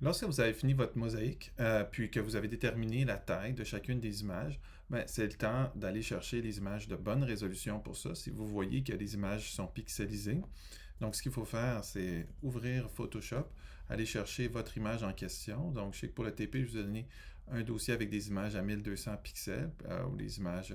Lorsque vous avez fini votre mosaïque, puis que vous avez déterminé la taille de chacune des images, ben, c'est le temps d'aller chercher les images de bonne résolution pour ça. Si vous voyez que les images sont pixelisées, donc ce qu'il faut faire, c'est ouvrir Photoshop, aller chercher votre image en question. Donc je sais que pour le TP, je vous ai donné un dossier avec des images à 1200 pixels, ou les images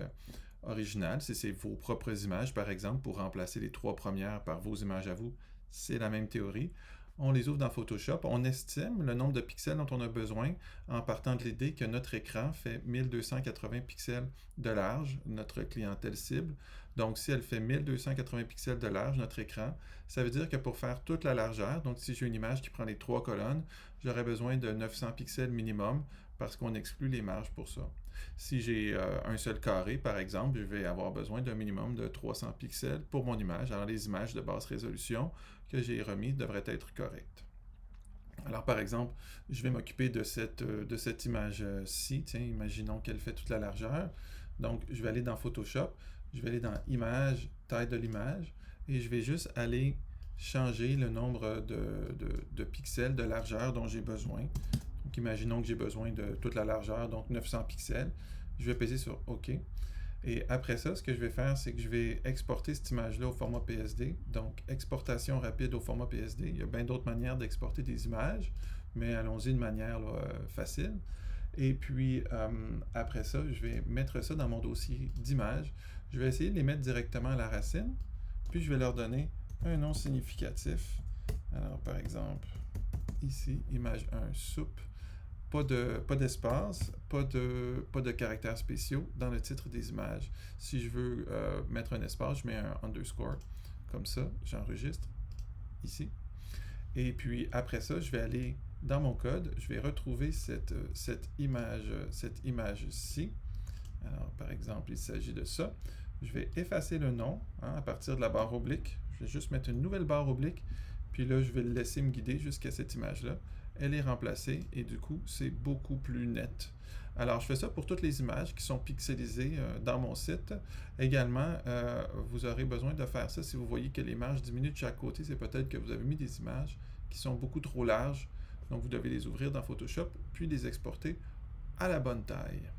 originales. Si c'est vos propres images, par exemple, pour remplacer les trois premières par vos images à vous, c'est la même théorie. On les ouvre dans Photoshop, on estime le nombre de pixels dont on a besoin en partant de l'idée que notre écran fait 1280 pixels de large, notre clientèle cible. Donc si elle fait 1280 pixels de large, notre écran, ça veut dire que pour faire toute la largeur, donc si j'ai une image qui prend les trois colonnes, j'aurais besoin de 900 pixels minimum parce qu'on exclut les marges pour ça. Si j'ai un seul carré, par exemple, je vais avoir besoin d'un minimum de 300 pixels pour mon image. Alors les images de basse résolution que j'ai remis devraient être correctes. Alors par exemple, je vais m'occuper de cette image-ci. Tiens, imaginons qu'elle fait toute la largeur. Donc je vais aller dans Photoshop, je vais aller dans Image, taille de l'image, et je vais juste aller changer le nombre de pixels de largeur dont j'ai besoin. Donc imaginons que j'ai besoin de toute la largeur, donc 900 pixels. Je vais peser sur OK. Et après ça, ce que je vais faire, c'est que je vais exporter cette image-là au format PSD. Donc, exportation rapide au format PSD. Il y a bien d'autres manières d'exporter des images, mais allons-y de manière là, facile. Et puis, après ça, je vais mettre ça dans mon dossier d'images. Je vais essayer de les mettre directement à la racine, puis je vais leur donner un nom significatif. Alors, par exemple, ici, image 1, soupe. Pas d'espace, pas de caractères spéciaux dans le titre des images. Si je veux mettre un espace, je mets un underscore. Comme ça, j'enregistre ici. Et puis après ça, je vais aller dans mon code, je vais retrouver cette image-ci. Alors, par exemple, il s'agit de ça. Je vais effacer le nom à partir de la barre oblique. Je vais juste mettre une nouvelle barre oblique. Puis là, je vais le laisser me guider jusqu'à cette image-là. Elle est remplacée et du coup, c'est beaucoup plus net. Alors, je fais ça pour toutes les images qui sont pixelisées dans mon site. Également, vous aurez besoin de faire ça si vous voyez que les marges diminuent de chaque côté. C'est peut-être que vous avez mis des images qui sont beaucoup trop larges. Donc, vous devez les ouvrir dans Photoshop, puis les exporter à la bonne taille.